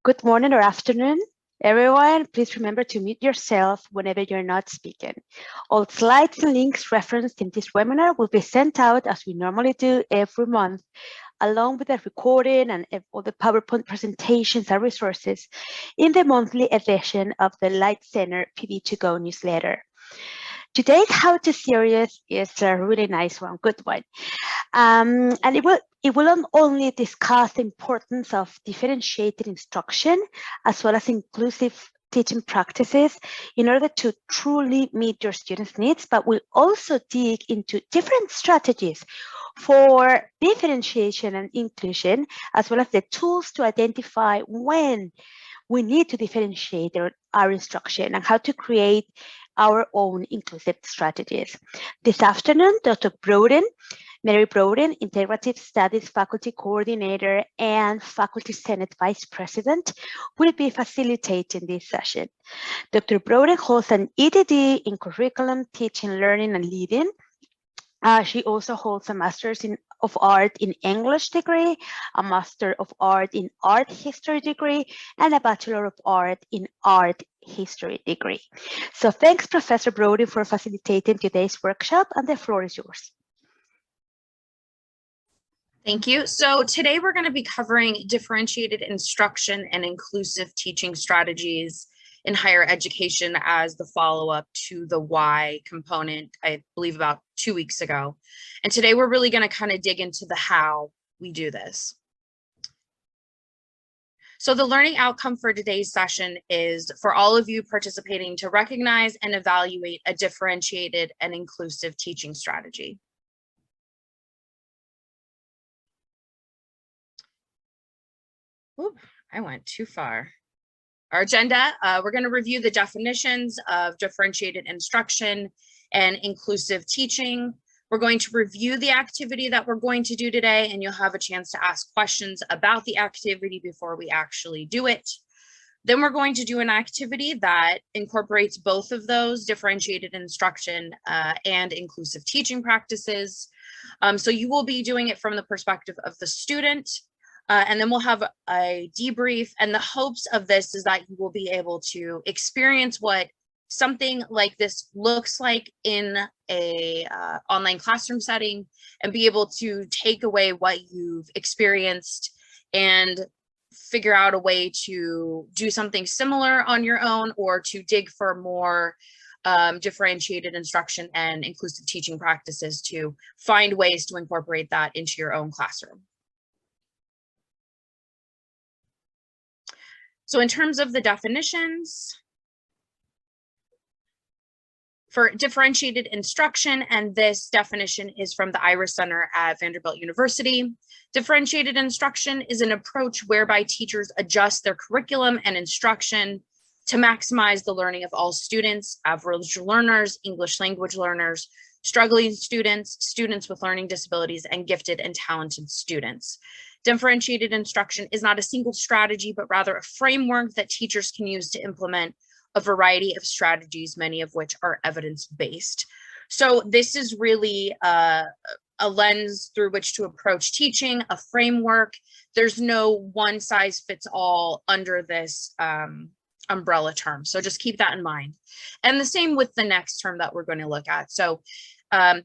Good morning or afternoon, everyone. Please remember to mute yourself whenever you're not speaking. All slides and links referenced in this webinar will be sent out as we normally do every month, along with the recording and all the PowerPoint presentations and resources in the monthly edition of the Light Center PD2Go newsletter. Today's How to series is a really nice one, good one. And it will not only discuss the importance of differentiated instruction as well as inclusive teaching practices in order to truly meet your students' needs, but will also dig into different strategies for differentiation and inclusion, as well as the tools to identify when we need to differentiate our instruction and how to create our own inclusive strategies. This afternoon, Dr. Mary Broden, Integrative Studies Faculty Coordinator and Faculty Senate Vice President, will be facilitating this session. Dr. Broden holds an EDD in Curriculum, Teaching, Learning, and Leading. She also holds a Master's of Art in English degree, a Master of Art in Art History degree, and a Bachelor of Art in Art History degree. So thanks, Professor Broden, for facilitating today's workshop, and the floor is yours. Thank you. So today we're going to be covering differentiated instruction and inclusive teaching strategies in higher education as the follow-up to the why component, I believe about 2 weeks ago. And today we're really going to kind of dig into the how we do this. So the learning outcome for today's session is for all of you participating to recognize and evaluate a differentiated and inclusive teaching strategy. Oop, I went too far. Our agenda, we're going to review the definitions of differentiated instruction and inclusive teaching. We're going to review the activity that we're going to do today, and you'll have a chance to ask questions about the activity before we actually do it. Then we're going to do an activity that incorporates both of those, differentiated instruction and inclusive teaching practices. So you will be doing it from the perspective of the student. And then we'll have a debrief, and the hopes of this is that you will be able to experience what something like this looks like in a online classroom setting and be able to take away what you've experienced and figure out a way to do something similar on your own, or to dig for more differentiated instruction and inclusive teaching practices to find ways to incorporate that into your own classroom. So in terms of the definitions, for differentiated instruction, and this definition is from the Iris Center at Vanderbilt University, differentiated instruction is an approach whereby teachers adjust their curriculum and instruction to maximize the learning of all students, average learners, English language learners, struggling students, students with learning disabilities, and gifted and talented students. Differentiated instruction is not a single strategy, but rather a framework that teachers can use to implement a variety of strategies, many of which are evidence-based. So this is really a lens through which to approach teaching, a framework. There's no one size fits all under this umbrella term. So just keep that in mind. And the same with the next term that we're going to look at. So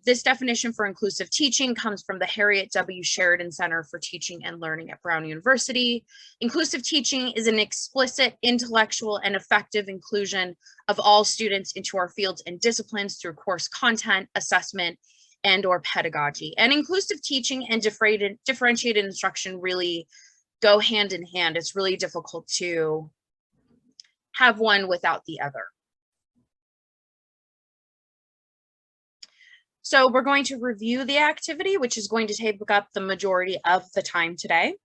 this definition for inclusive teaching comes from the Harriet W. Sheridan Center for Teaching and Learning at Brown University. Inclusive teaching is an explicit, intellectual, and effective inclusion of all students into our fields and disciplines through course content, assessment, and/or pedagogy. And inclusive teaching and differentiated instruction really go hand in hand. It's really difficult to have one without the other. So we're going to review the activity, which is going to take up the majority of the time today.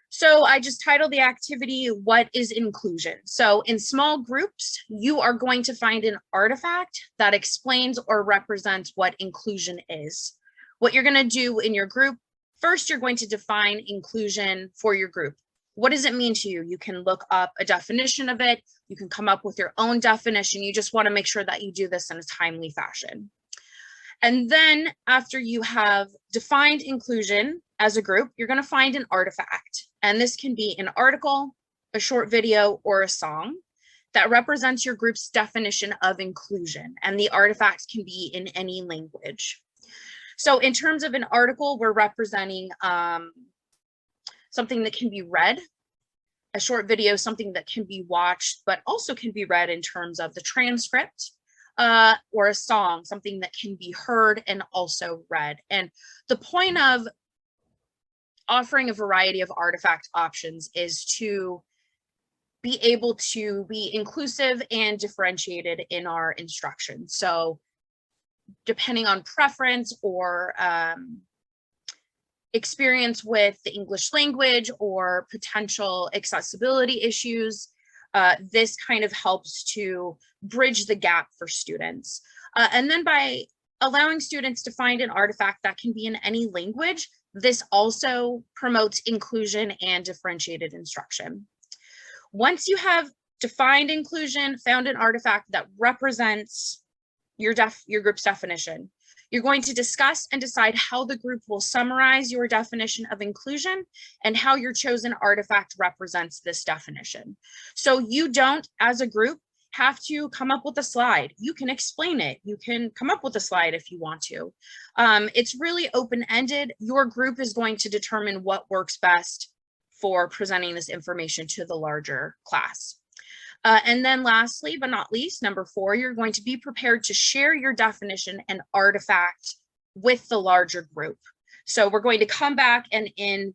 So I just titled the activity, What is Inclusion? So in small groups, you are going to find an artifact that explains or represents what inclusion is. What you're going to do in your group, first, you're going to define inclusion for your group. What does it mean to you? You can look up a definition of it. You can come up with your own definition. You just want to make sure that you do this in a timely fashion. And then after you have defined inclusion as a group, you're going to find an artifact. And this can be an article, a short video, or a song that represents your group's definition of inclusion. And the artifact can be in any language. So in terms of an article, we're representing something that can be read, a short video, something that can be watched, but also can be read in terms of the transcript, or a song, something that can be heard and also read. And the point of offering a variety of artifact options is to be able to be inclusive and differentiated in our instruction. So depending on preference or experience with the English language or potential accessibility issues, this kind of helps to bridge the gap for students. And then by allowing students to find an artifact that can be in any language, this also promotes inclusion and differentiated instruction. Once you have defined inclusion, found an artifact that represents your group's definition, you're going to discuss and decide how the group will summarize your definition of inclusion and how your chosen artifact represents this definition. So you don't, as a group, have to come up with a slide. You can explain it. You can come up with a slide if you want to. It's really open-ended. Your group is going to determine what works best for presenting this information to the larger class. And then lastly, but not least, number 4, you're going to be prepared to share your definition and artifact with the larger group. So we're going to come back and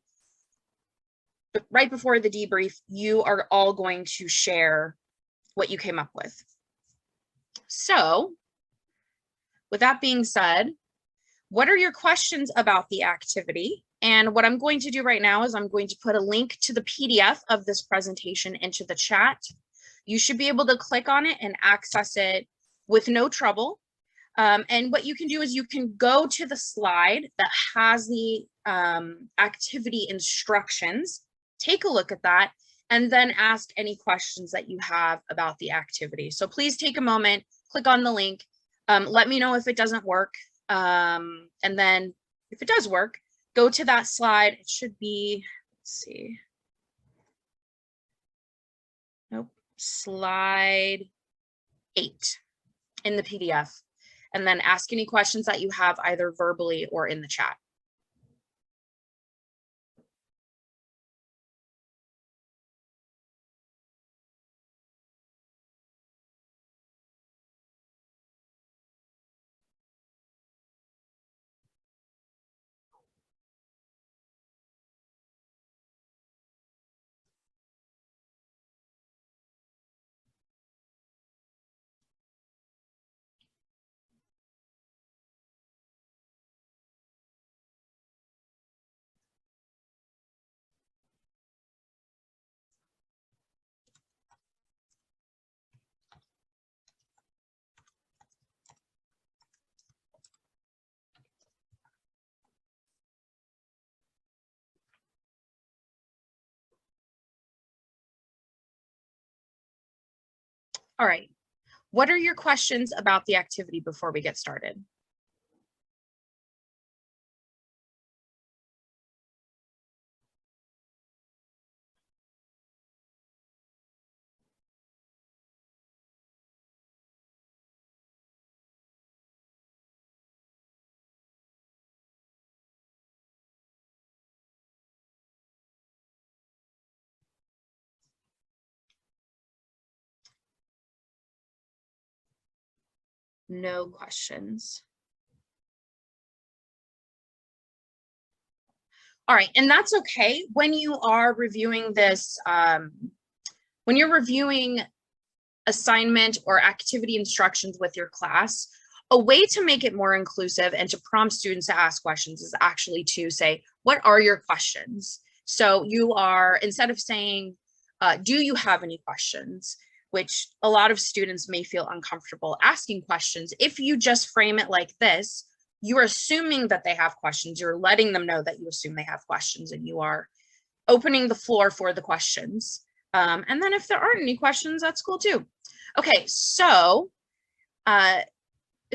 right before the debrief, you are all going to share what you came up with. So with that being said, what are your questions about the activity? And what I'm going to do right now is I'm going to put a link to the PDF of this presentation into the chat. You should be able to click on it and access it with no trouble. And what you can do is you can go to the slide that has the activity instructions, take a look at that, and then ask any questions that you have about the activity. So please take a moment, click on the link, let me know if it doesn't work. And then if it does work, go to that slide. It should be, let's see. Nope, slide 8 in the PDF. And then ask any questions that you have either verbally or in the chat. All right, what are your questions about the activity before we get started? No questions. All right, and that's okay. When you are reviewing this, when you're reviewing assignment or activity instructions with your class, a way to make it more inclusive and to prompt students to ask questions is actually to say, what are your questions? So you are, instead of saying, do you have any questions? Which a lot of students may feel uncomfortable asking questions. If you just frame it like this, you're assuming that they have questions. You're letting them know that you assume they have questions, and you are opening the floor for the questions. And then if there aren't any questions, that's cool too. Okay, so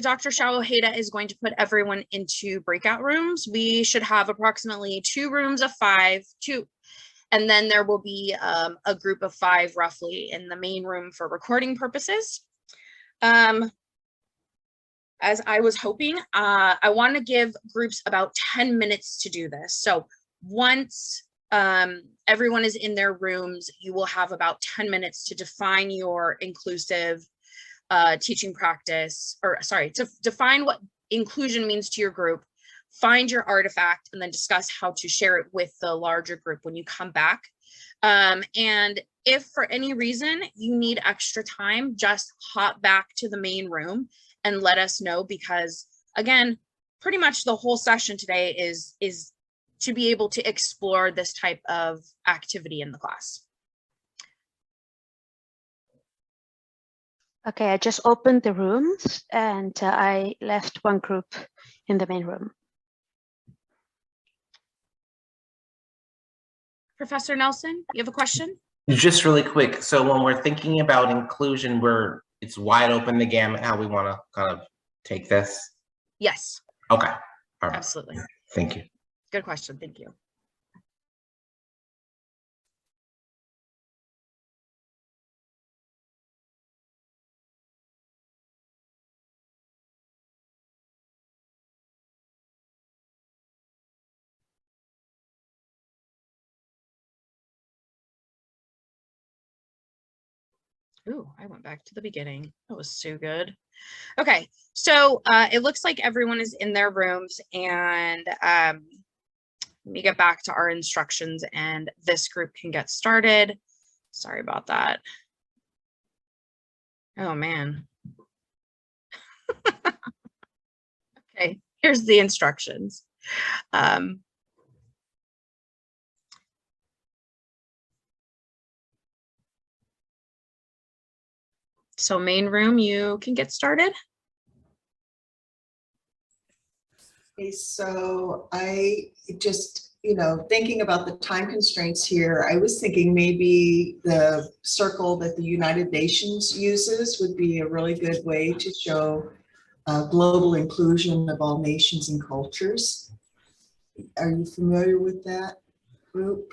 Dr. Shawaheda is going to put everyone into breakout rooms. We should have approximately 2 rooms of 5, and then there will be a group of 5 roughly in the main room for recording purposes. As I was hoping, I want to give groups about 10 minutes to do this. So once everyone is in their rooms, you will have about 10 minutes to define your inclusive teaching practice, or sorry, to define what inclusion means to your group, find your artifact, and then discuss how to share it with the larger group when you come back. And if for any reason you need extra time, just hop back to the main room and let us know, because again, pretty much the whole session today is to be able to explore this type of activity in the class. Okay, I just opened the rooms and I left one group in the main room. Professor Nelson, you have a question? Just really quick. So when we're thinking about inclusion, it's wide open the gamut how we want to kind of take this. Yes. Okay. All right. Absolutely. Thank you. Good question. Thank you. Ooh, I went back to the beginning. That was so good. Okay, so it looks like everyone is in their rooms, and let me get back to our instructions and this group can get started. Sorry about that. Oh man. Okay, here's the instructions. So main room, you can get started. Okay, so I just, thinking about the time constraints here, I was thinking maybe the circle that the United Nations uses would be a really good way to show global inclusion of all nations and cultures. Are you familiar with that group?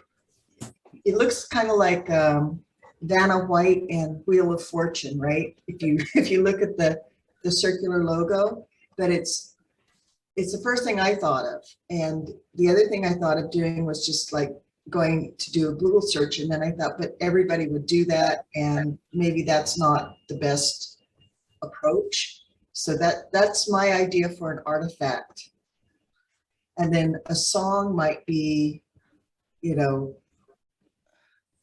It looks kind of like Vanna White and Wheel of Fortune, right? If you look at the circular logo, but it's the first thing I thought of. And the other thing I thought of doing was just like going to do a Google search. And then I thought, but everybody would do that. And maybe that's not the best approach. So that's my idea for an artifact. And then a song might be,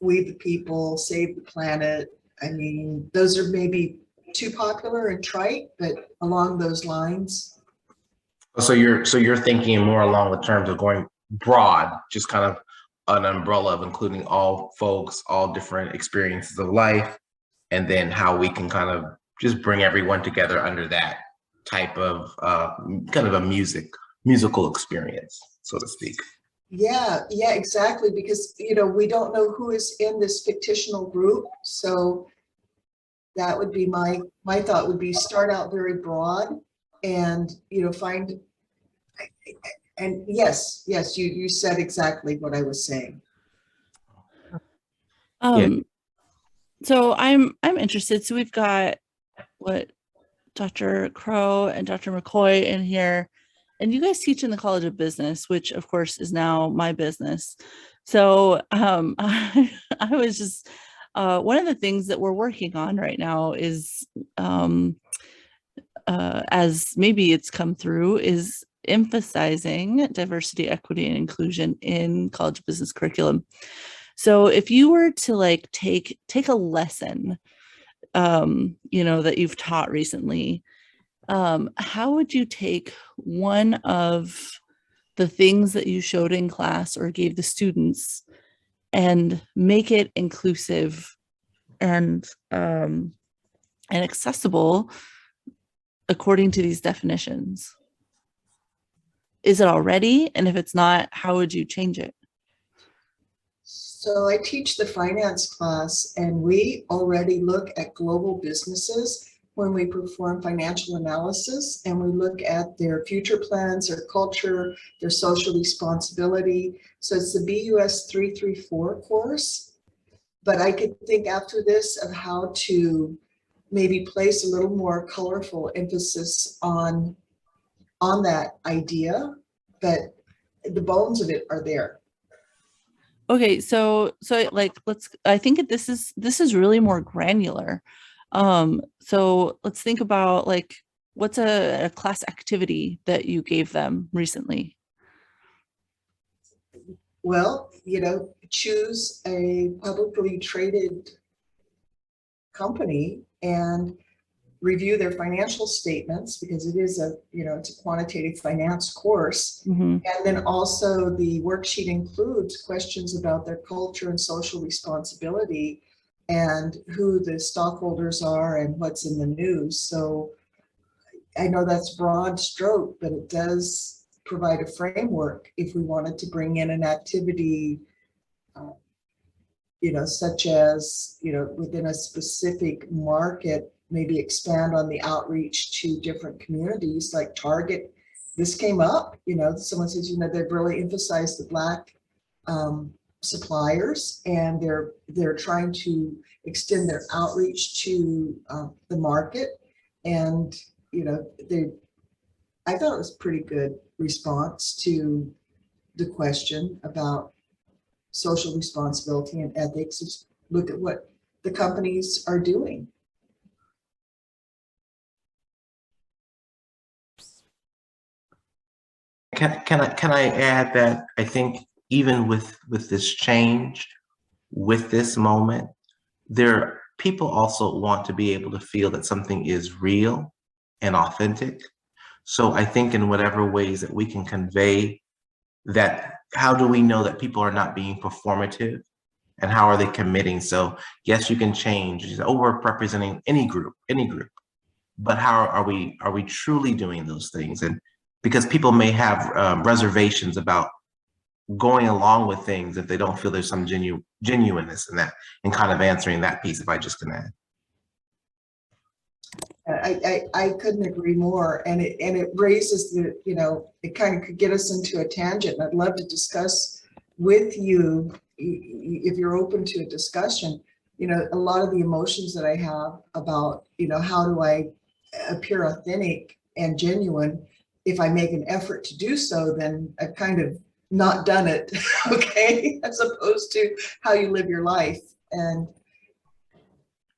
We the People, Save the Planet. I mean, those are maybe too popular and trite, but along those lines. So you're thinking more along the terms of going broad, just kind of an umbrella of including all folks, all different experiences of life, and then how we can kind of just bring everyone together under that type of kind of a musical experience, so to speak. Yeah, exactly. Because, we don't know who is in this fictional group. So that would be my thought would be start out very broad and, find, and yes, you said exactly what I was saying. So I'm interested. So we've got what Dr. Crow and Dr. McCoy in here, and you guys teach in the College of Business, which of course is now my business. So I was just one of the things that we're working on right now is as maybe it's come through is emphasizing diversity, equity, and inclusion in College of Business curriculum. So if you were to like take a lesson, that you've taught recently, how would you take one of the things that you showed in class or gave the students and make it inclusive and accessible according to these definitions? Is it already? And if it's not, how would you change it? So I teach the finance class, and we already look at global businesses when we perform financial analysis and we look at their future plans, their culture, their social responsibility. So it's the BUS 334 course. But I could think after this of how to maybe place a little more colorful emphasis on that idea, but the bones of it are there. Okay, so like I think this is really more granular. So let's think about like what's a class activity that you gave them recently? Well, choose a publicly traded company and review their financial statements, because it is it's a quantitative finance course. Mhm. And then also the worksheet includes questions about their culture and social responsibility and who the stockholders are and what's in the news. So I know that's broad stroke, but it does provide a framework if we wanted to bring in an activity, such as, within a specific market, maybe expand on the outreach to different communities like Target. This came up, someone says, they've really emphasized the Black suppliers, and they're trying to extend their outreach to the market. And, I thought it was a pretty good response to the question about social responsibility and ethics. Look at what the companies are doing. Can I add that I think even with this change, with this moment, people also want to be able to feel that something is real and authentic. So I think in whatever ways that we can convey that, how do we know that people are not being performative, and how are they committing? So yes, you can change. You say, oh, we're representing any group, but how are we truly doing those things? And because people may have reservations about going along with things if they don't feel there's some genuineness in that, and kind of answering that piece, if I just can add. I couldn't agree more, and it raises the, it kind of could get us into a tangent. I'd love to discuss with you, if you're open to a discussion, a lot of the emotions that I have about, how do I appear authentic and genuine. If I make an effort to do so, then I've kind of not done it, okay, as opposed to how you live your life. And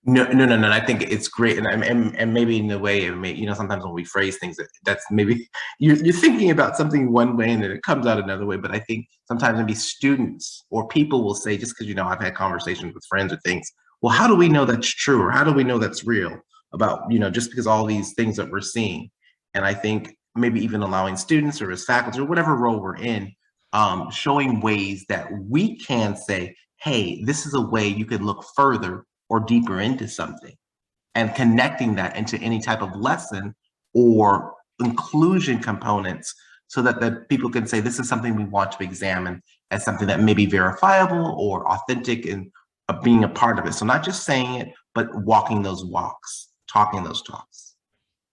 No. I think it's great, and maybe in a way, sometimes when we phrase things, that's maybe you're thinking about something one way and then it comes out another way. But I think sometimes maybe students or people will say, just because I've had conversations with friends or things. Well, how do we know that's true, or how do we know that's real about just because all these things that we're seeing? And I think maybe even allowing students or as faculty or whatever role we're in, showing ways that we can say, hey, this is a way you could look further or deeper into something, and connecting that into any type of lesson or inclusion components, so that the people can say, this is something we want to examine as something that may be verifiable or authentic, and being a part of it. So not just saying it, but walking those walks, talking those talks.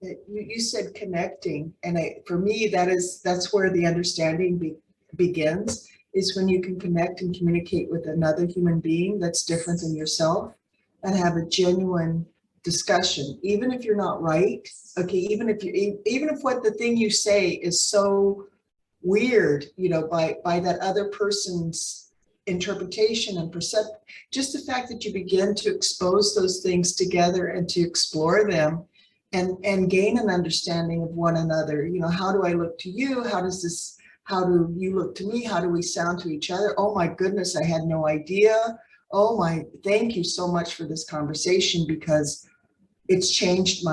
You said connecting, and for me, that's where the understanding begins, is when you can connect and communicate with another human being that's different than yourself, and have a genuine discussion, even if you're not right. Okay, even if what the thing you say is so weird, by that other person's interpretation and perception, just the fact that you begin to expose those things together and to explore them and gain an understanding of one another. How do I look to you? How do you look to me? How do we sound to each other? Oh my goodness, I had no idea. Oh my, thank you so much for this conversation, because it's changed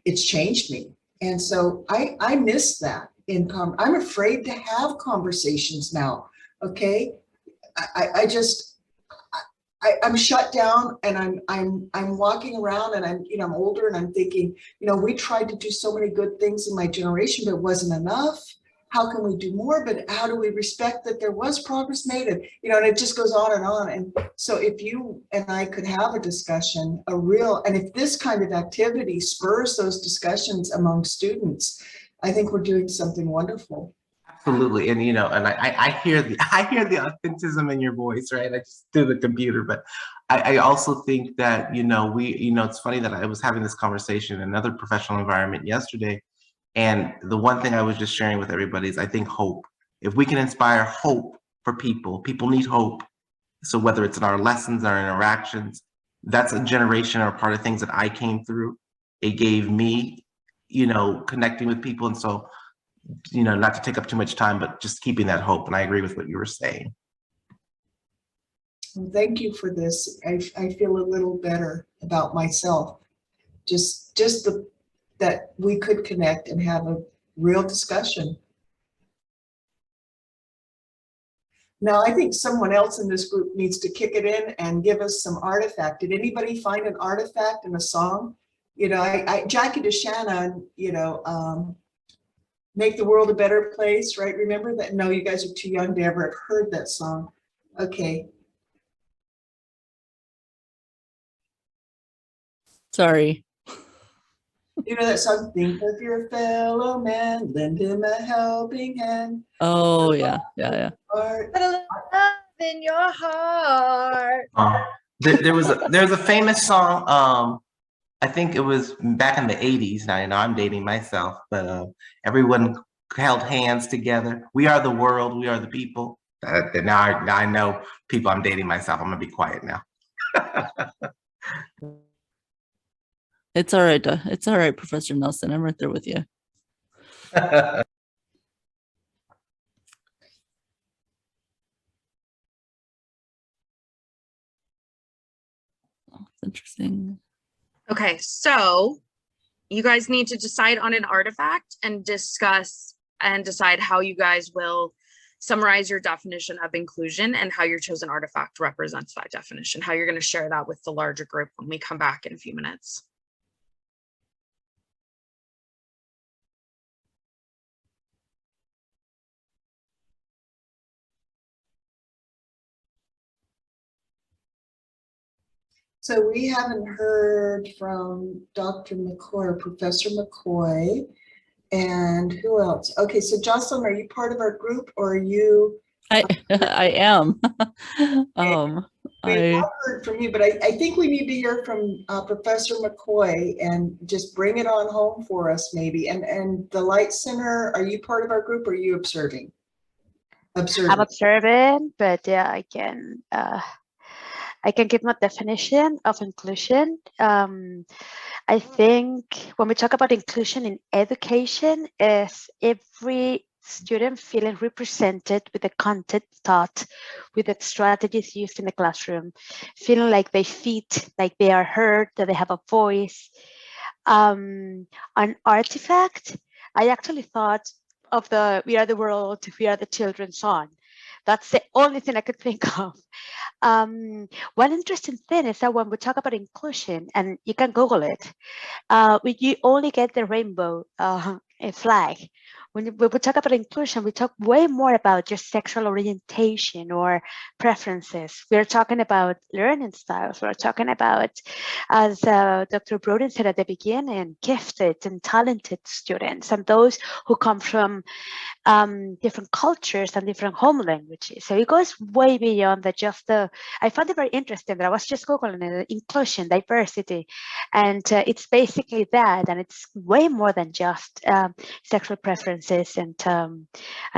it's changed me. And so I miss that I'm afraid to have conversations now. Okay. I'm shut down, and I'm walking around, and I'm older, and I'm thinking, we tried to do so many good things in my generation, but it wasn't enough. how can we do more, but how do we respect that there was progress made? And, and it just goes on and on. And so if you and I could have a discussion, and if this kind of activity spurs those discussions among students, I think we're doing something wonderful. Absolutely. And, and I hear the authentism in your voice, right? I just do the computer, but I also think that, it's funny that I was having this conversation in another professional environment yesterday. And the one thing I was just sharing with everybody is I think hope. If we can inspire hope for people need hope. So whether it's in our lessons, our interactions, that's a generation or part of things that I came through. It gave me, connecting with people. And so, not to take up too much time, but just keeping that hope. And I agree with what you were saying. Well, thank you for this. I feel a little better about myself. Just that we could connect and have a real discussion. Now, I think someone else in this group needs to kick it in and give us some artifact. Did anybody find an artifact in a song? Jackie DeShannon, Make the World a Better Place, right? Remember that? No, you guys are too young to ever have heard that song. Okay. Sorry. You know that song, think of your fellow man, lend him a helping hand. Oh, yeah. Put a little love in your heart. There's a famous song, I think it was back in the 80s. Now, I'm dating myself, but everyone held hands together. We are the world, we are the people. Now I know people, I'm dating myself. I'm gonna be quiet now. It's all right. It's all right, Professor Nelson. I'm right there with you. That's Interesting. Okay, so you guys need to decide on an artifact and decide how you guys will summarize your definition of inclusion and how your chosen artifact represents that definition, how you're going to share that with the larger group when we come back in a few minutes. So we haven't heard from Dr. McCoy or Professor McCoy, and who else? Okay, so Jocelyn, are you part of our group, or are you? I am. We have heard from you, but I think we need to hear from Professor McCoy and just bring it on home for us, maybe. And the Light Center, are you part of our group, or are you observing? I'm observing, but yeah, I can give my definition of inclusion. I think when we talk about inclusion in education, is every student feeling represented with the content taught, with the strategies used in the classroom, feeling like they fit, like they are heard, that they have a voice. An artifact, I actually thought of the We Are the World, We Are the Children song. That's the only thing I could think of. One interesting thing is that when we talk about inclusion, and you can Google it, you only get the rainbow flag. When we talk about inclusion, we talk way more about just sexual orientation or preferences. We're talking about learning styles. We're talking about, as Dr. Broden said at the beginning, gifted and talented students, and those who come from different cultures and different home languages. So it goes way beyond I found it very interesting that I was just Googling it, inclusion, diversity, and it's basically that, and it's way more than just sexual preferences and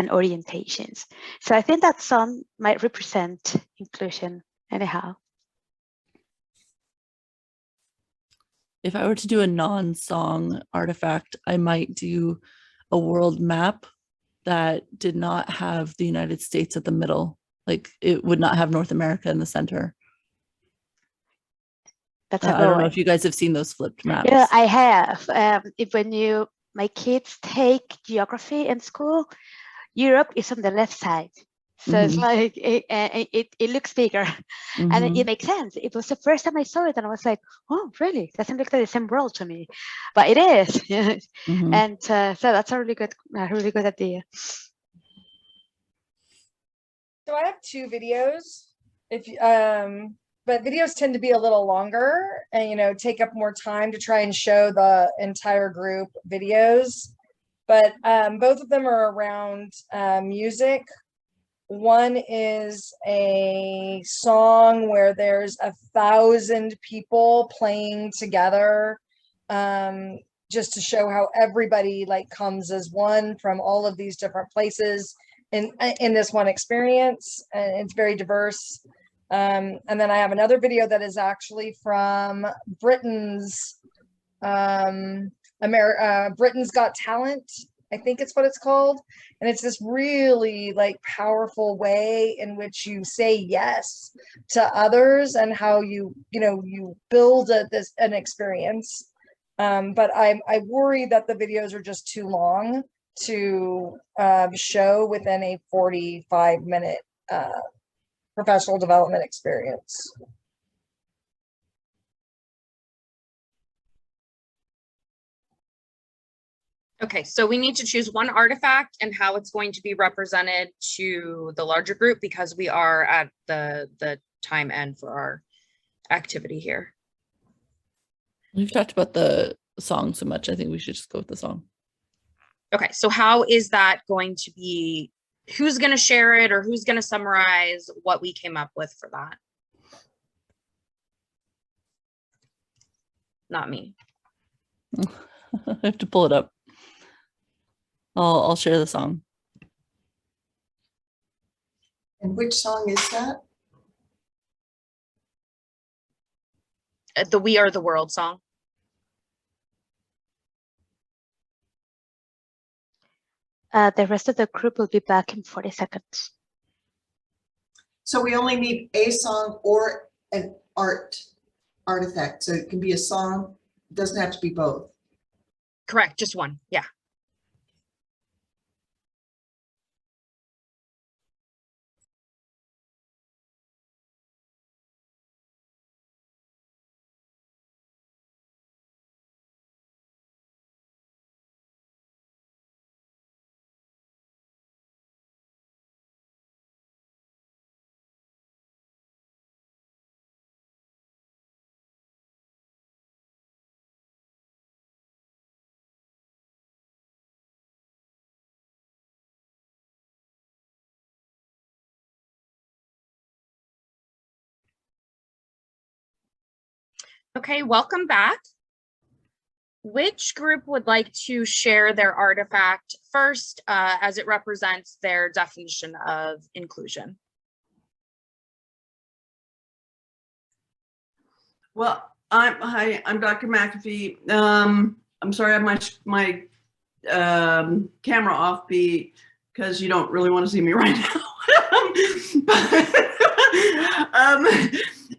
orientations. So I think that song might represent inclusion anyhow. If I were to do a non-song artifact, I might do a world map that did not have the United States at the middle. Like it would not have North America in the center. That's I don't know if you guys have seen those flipped maps. Yeah, I have. My kids take geography in school, Europe is on the left side So it's Mhm. like it looks bigger, and it Mhm. makes sense. It was the first time I saw it, and I was like, "Oh, really? Doesn't look like the same world to me," but it is. Mhm. And so that's a really good idea. So I have two videos. But videos tend to be a little longer and take up more time to try and show the entire group videos. But both of them are around music. One is a song where there's 1,000 people playing together, just to show how everybody like comes as one from all of these different places in this one experience, and it's very diverse. And then I have another video that is actually from Britain's Britain's Got Talent, I think it's what it's called. And it's this really like powerful way in which you say yes to others and how you build an experience. But I worry that the videos are just too long to show within a 45-minute professional development experience. Okay, so we need to choose one artifact and how it's going to be represented to the larger group because we are at the time end for our activity here. We've talked about the song so much. I think we should just go with the song. Okay, so how is that going to be? Who's going to share it or who's going to summarize what we came up with for that? Not me. I have to pull it up. I'll share the song. And which song is that? The We Are the World song. The rest of the group will be back in 40 seconds. So we only need a song or an artifact. So it can be a song. It doesn't have to be both. Correct, just one. Yeah. Okay, welcome back. Which group would like to share their artifact first as it represents their definition of inclusion? Well, I'm Dr. McAfee. I'm sorry, I have my camera off because you don't really want to see me right now.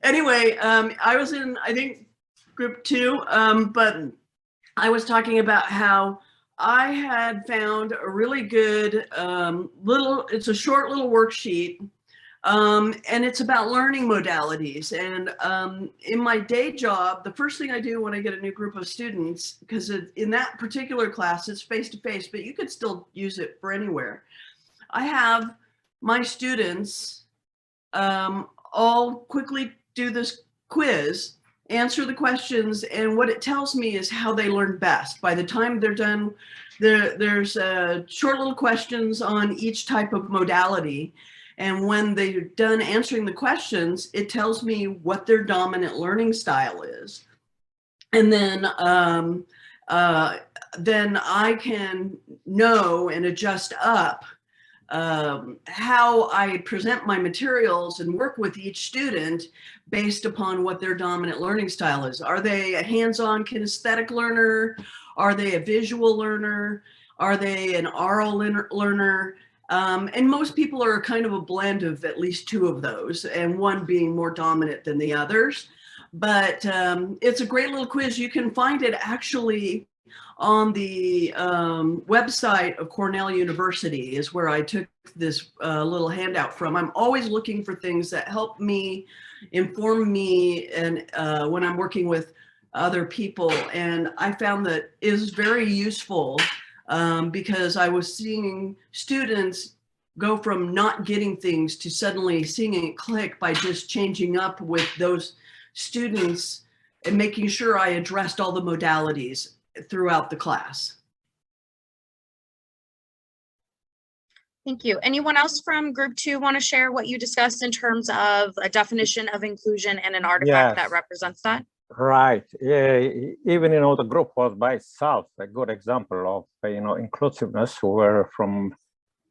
Anyway, I was in, I think, group 2, but I was talking about how I had found a really good it's a short little worksheet, and it's about learning modalities. And in my day job, the first thing I do when I get a new group of students, because in that particular class, it's face-to-face, but you could still use it for anywhere. I have my students all quickly do this quiz, answer the questions, and what it tells me is how they learn best. By the time they're done, there's short little questions on each type of modality. And when they're done answering the questions, it tells me what their dominant learning style is. And then I can know and adjust up how I present my materials and work with each student based upon what their dominant learning style is. Are they a hands-on kinesthetic learner? Are they a visual learner? Are they an oral learner? And most people are kind of a blend of at least 2 of those, and one being more dominant than the others. But it's a great little quiz. You can find it actually on the website of Cornell University is where I took this little handout from. I'm always looking for things that help me, inform me, and when I'm working with other people. And I found that it was very useful because I was seeing students go from not getting things to suddenly seeing it click by just changing up with those students and making sure I addressed all the modalities throughout the class. Thank you. Anyone else from group 2 want to share what you discussed in terms of a definition of inclusion and an artifact that Yes. represents that? Right. Yeah. Even the group was by itself a good example of inclusiveness, who were from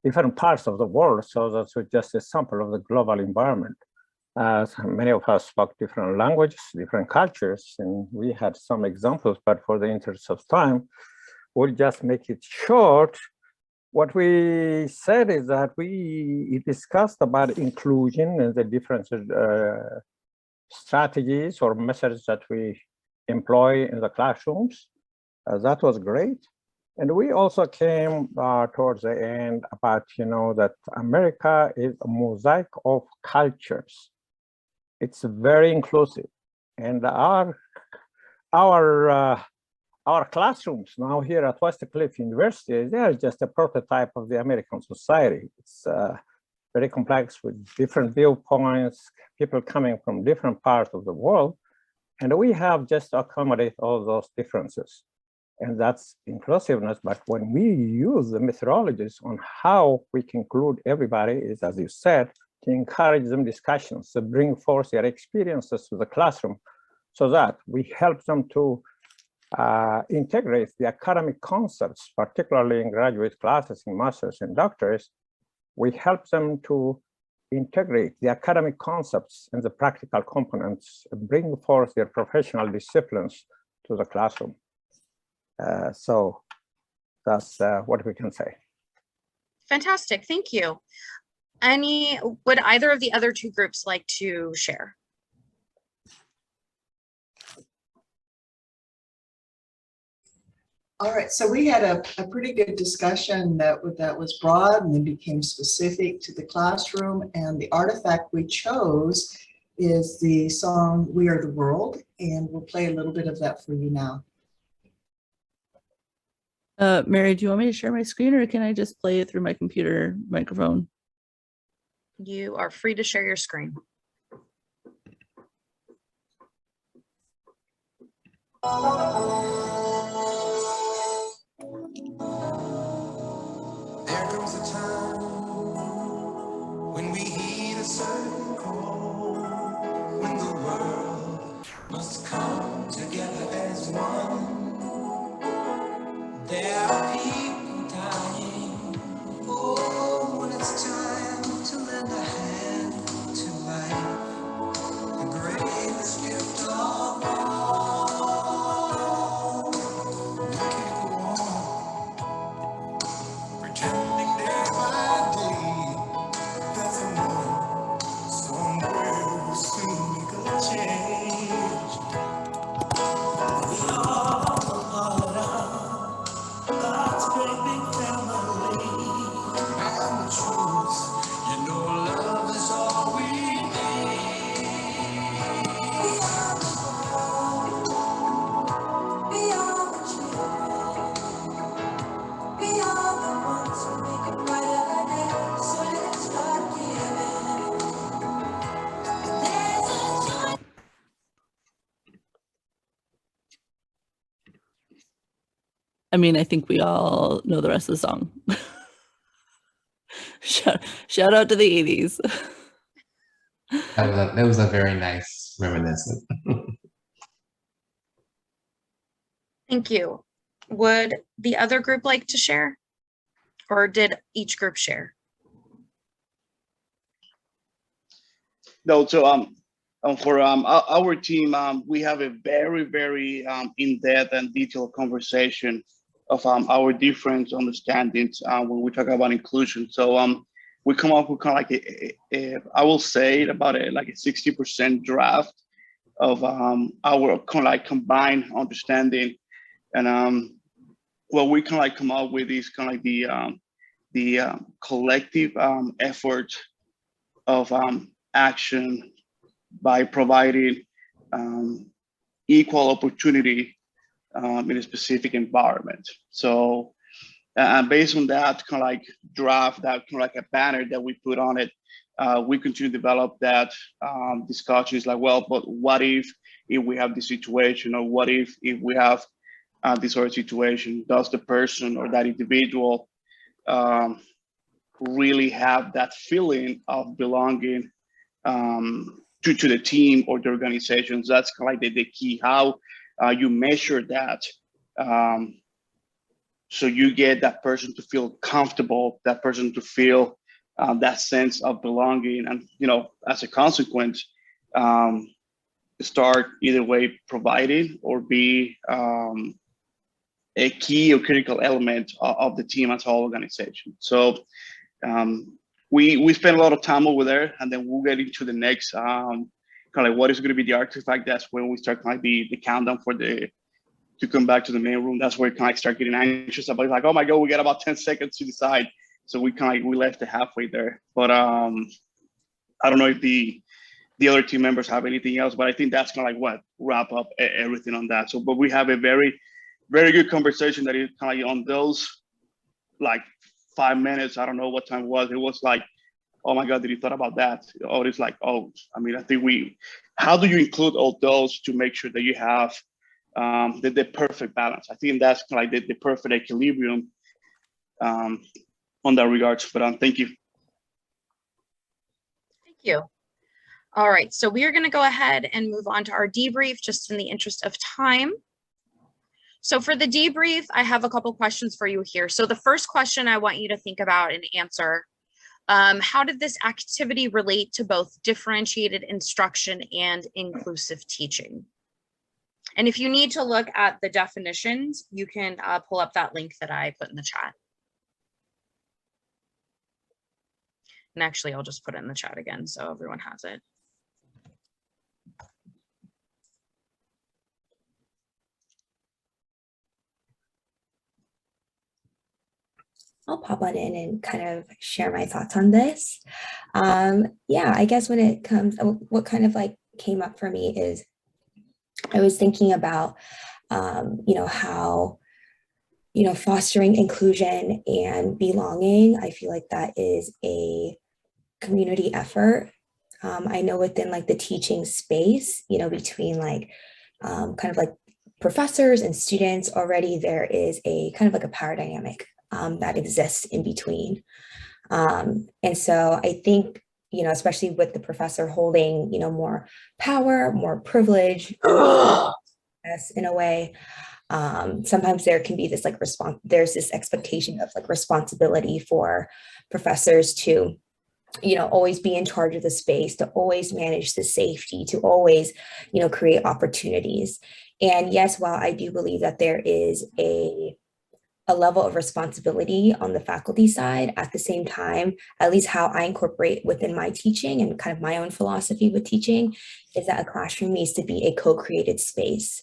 different parts of the world. So that's just a sample of the global environment. So many of us spoke different languages, different cultures, and we had some examples, but for the interest of time, we'll just make it short. What we said is that we discussed about inclusion and the different strategies or methods that we employ in the classrooms. That was great. And we also came towards the end about, that America is a mosaic of cultures. It's very inclusive. And our classrooms now here at Westcliff University, they are just a prototype of the American society. It's very complex with different viewpoints, people coming from different parts of the world. And we have just to accommodate all those differences. And that's inclusiveness. But when we use the methodologies on how we can include everybody is, as you said, to encourage them discussions, to bring forth their experiences to the classroom so that we help them to integrate the academic concepts, particularly in graduate classes, in masters and doctors. We help them to integrate the academic concepts and the practical components and bring forth their professional disciplines to the classroom. So that's what we can say. Fantastic, thank you. Would either of the other 2 groups like to share? All right, so we had a pretty good discussion that was broad and then became specific to the classroom, and the artifact we chose is the song "We Are the World," and we'll play a little bit of that for you now. Mary, do you want me to share my screen, or can I just play it through my computer microphone? You are free to share your screen. There comes a time when we heed a certain call, when the world must come together as one. There are people dying. Oh, when it's time to lend a hand to life, the greatest gift of all. We can't go on pretending day by day that somewhere will soon make a change. We are part of God's great big family. And the truth, love is all we need. We are the children. We are the ones who make it brighter every day. So let's start giving. There's a joy. I mean, I think we all know the rest of the song. shout out to the 80s. That was a very nice reminiscence. Thank you. Would the other group like to share? Or did each group share? No, so for our team, we have a very in-depth and detailed conversation of our different understandings when we talk about inclusion. So we come up with kind of like I will say about like a 60% draft of our kind of like combined understanding. And what we kind of like come up with is kind of like the collective effort of action by providing equal opportunity in a specific environment. So based on that kind of like draft, that kind of like a banner that we put on it, we continue to develop that discussion. Is like, well, but what if we have this situation, or what if we have this other situation? Does the person or that individual really have that feeling of belonging to the team or the organizations? That's kind of like the key. How you measure that, so you get that person to feel comfortable, that person to feel that sense of belonging, and as a consequence, start either way providing or be a key or critical element of the team as a whole organization. So we spend a lot of time over there, and then we'll get into the next kind of like what is going to be the artifact. That's when we start kind of the countdown for to come back to the main room. That's where we kind of start getting anxious about, like, oh my God, we got about 10 seconds to decide. So we kind of we left it halfway there. But I don't know if the other team members have anything else, but I think that's kind of like what wrap up everything on that. So, but we have a very, very good conversation that is kind of on those like 5 minutes. I don't know what time it was. It was like, oh my God, did you thought about that? Or it's like, oh, I mean, I think how do you include all those to make sure that you have the perfect balance? I think that's kind of like the perfect equilibrium on that regards. But thank you. Thank you. All right, so we are going to go ahead and move on to our debrief just in the interest of time. So for the debrief, I have a couple questions for you here. So the first question I want you to think about and answer, how did this activity relate to both differentiated instruction and inclusive teaching? And if you need to look at the definitions, you can pull up that link that I put in the chat. And actually, I'll just put it in the chat again so everyone has it. I'll pop on in and kind of share my thoughts on this. Yeah, I guess when it comes, what kind of like came up for me is I was thinking about, how, fostering inclusion and belonging, I feel like that is a community effort. I know within like the teaching space, between like kind of like professors and students already, there is a kind of like a power dynamic that exists in between. And so I think, especially with the professor holding, more power, more privilege, in a way, sometimes there can be this like there's this expectation of like responsibility for professors to, always be in charge of the space, to always manage the safety, to always, create opportunities. And yes, while I do believe that there is a level of responsibility on the faculty side, at the same time, at least how I incorporate within my teaching and kind of my own philosophy with teaching is that a classroom needs to be a co-created space.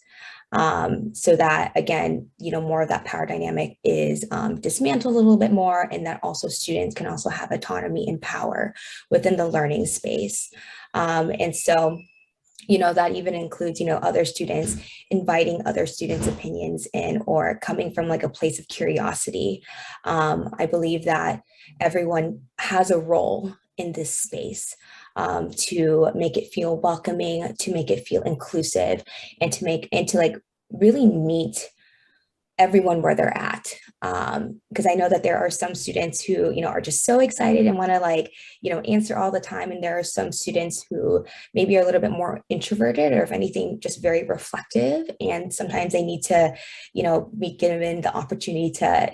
So that, again, more of that power dynamic is dismantled a little bit more, and that also students can also have autonomy and power within the learning space. And so that even includes, other students inviting other students' opinions in, or coming from like a place of curiosity. I believe that everyone has a role in this space to make it feel welcoming, to make it feel inclusive, and to like really meet everyone where they're at. Because I know that there are some students who, are just so excited and want to like, answer all the time. And there are some students who maybe are a little bit more introverted, or if anything, just very reflective. And sometimes they need to, be given the opportunity to,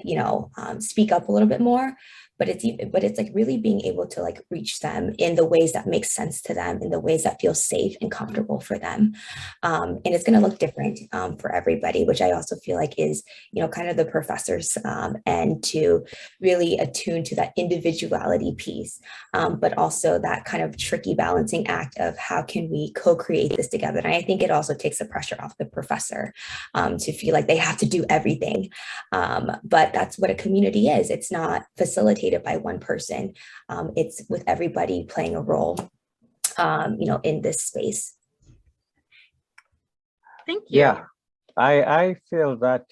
speak up a little bit more. but it's like really being able to like reach them in the ways that make sense to them, in the ways that feel safe and comfortable for them. And it's going to look different for everybody, which I also feel like is, kind of the professors and to really attune to that individuality piece, but also that kind of tricky balancing act of how can we co-create this together. And I think it also takes the pressure off the professor to feel like they have to do everything. But that's what a community is. It's not facilitated by one person. It's with everybody playing a role, in this space. Thank you. Yeah, I feel that,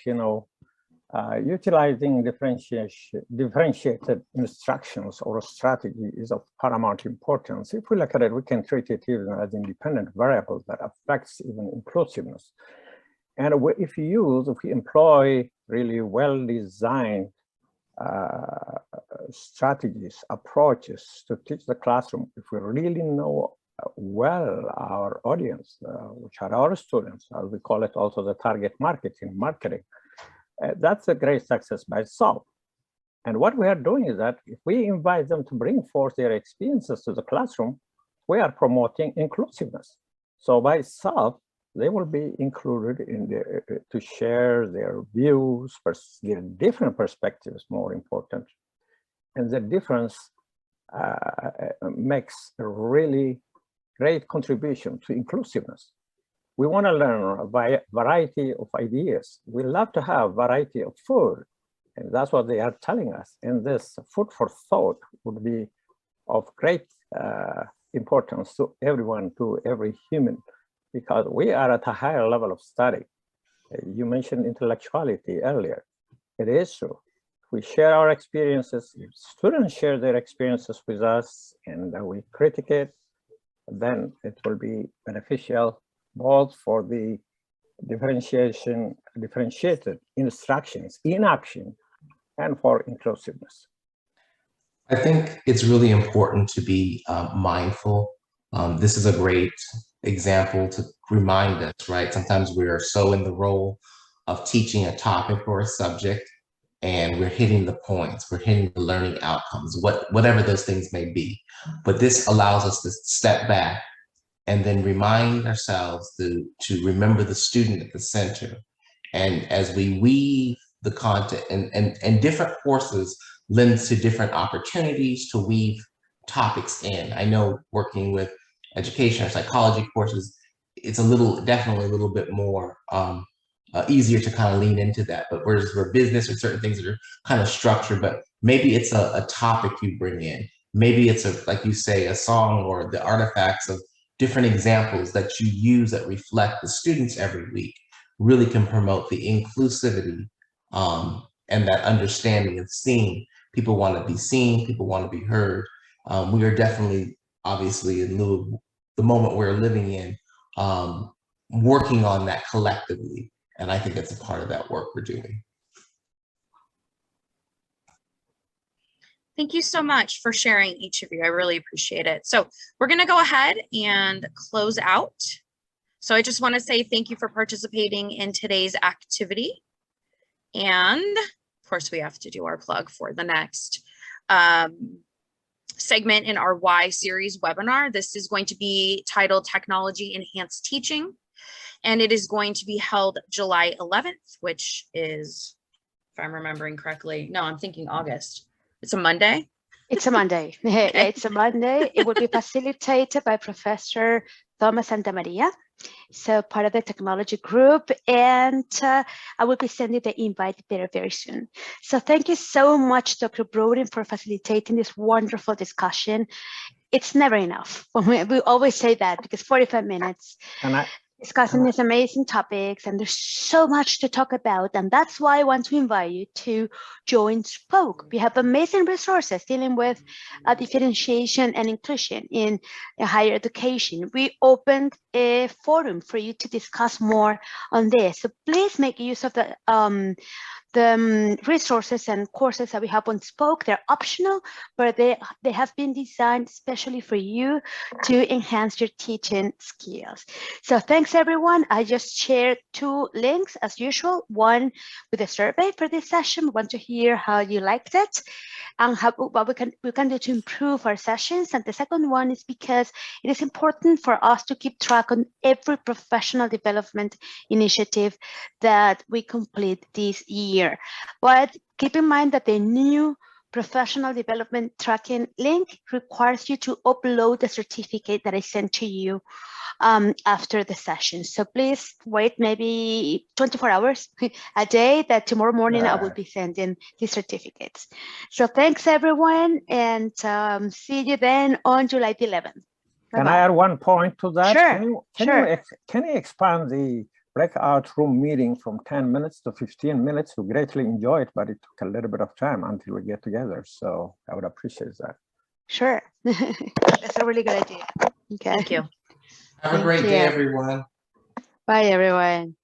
utilizing differentiated instructions or strategy is of paramount importance. If we look at it, we can treat it even as independent variable that affects even inclusiveness. And if we employ really well-designed strategies, approaches to teach the classroom, if we really know well our audience, which are our students, as we call it also the target market in marketing, that's a great success by itself. And what we are doing is that if we invite them to bring forth their experiences to the classroom, we are promoting inclusiveness. So by itself, they will be included in to share their views, their different perspectives, more important. And the difference makes a really great contribution to inclusiveness. We want to learn a variety of ideas. We love to have variety of food, and that's what they are telling us. And this food for thought would be of great importance to everyone, to every human, because we are at a higher level of study. You mentioned intellectuality earlier. It is true. We share our experiences, if students share their experiences with us and we critique it, then it will be beneficial both for the differentiated instructions in action and for inclusiveness. I think it's really important to be mindful. This is a great example to remind us, right? Sometimes we are so in the role of teaching a topic or a subject, and we're hitting the points, we're hitting the learning outcomes, whatever those things may be. But this allows us to step back and then remind ourselves to remember the student at the center. And as we weave the content, and different courses lends to different opportunities to weave topics in. I know working with education or psychology courses, it's definitely a little bit more easier to kind of lean into that. But whereas for business or certain things that are kind of structured, but maybe it's a topic you bring in. Maybe it's like you say, a song or the artifacts of different examples that you use that reflect the students every week really can promote the inclusivity and that understanding of seeing. People want to be seen, people want to be heard. We are definitely, obviously, in the moment we're living in, working on that collectively. And I think that's a part of that work we're doing. Thank you so much for sharing, each of you. I really appreciate it. So we're going to go ahead and close out. So I just want to say thank you for participating in today's activity. And of course, we have to do our plug for the next segment in our Why series webinar. This is going to be titled Technology Enhanced Teaching. And it is going to be held July 11th, which is, if I'm remembering correctly, no, I'm thinking August. It's a Monday? It's a Monday. It's a Monday. It will be facilitated by Professor Thomas Santamaria, so part of the technology group, and I will be sending the invite very, very soon. So thank you so much, Dr. Broden, for facilitating this wonderful discussion. It's never enough. We always say that, because 45 minutes. Discussing these amazing topics, and there's so much to talk about, and that's why I want to invite you to join Spoke. We have amazing resources dealing with differentiation and inclusion in higher education. We opened a forum for you to discuss more on this, so please make use of the The resources and courses that we have on Spoke, they're optional, but they have been designed especially for you to enhance your teaching skills. So thanks everyone. I just shared 2 links as usual, one with a survey for this session. We want to hear how you liked it and what we can do to improve our sessions. And the second one is because it is important for us to keep track on every professional development initiative that we complete this year. But keep in mind that the new professional development tracking link requires you to upload the certificate that I sent to you after the session. So please wait maybe 24 hours a day, that tomorrow morning I will be sending the certificates. So thanks everyone, and see you then on July the 11th. Can I add one point to that? Sure, Can you expand the breakout room meeting from 10 minutes to 15 minutes? We greatly enjoy it, but it took a little bit of time until we get together. So I would appreciate that. Sure. That's a really good idea. Okay. Thank you. Have a great day, everyone. Bye, everyone.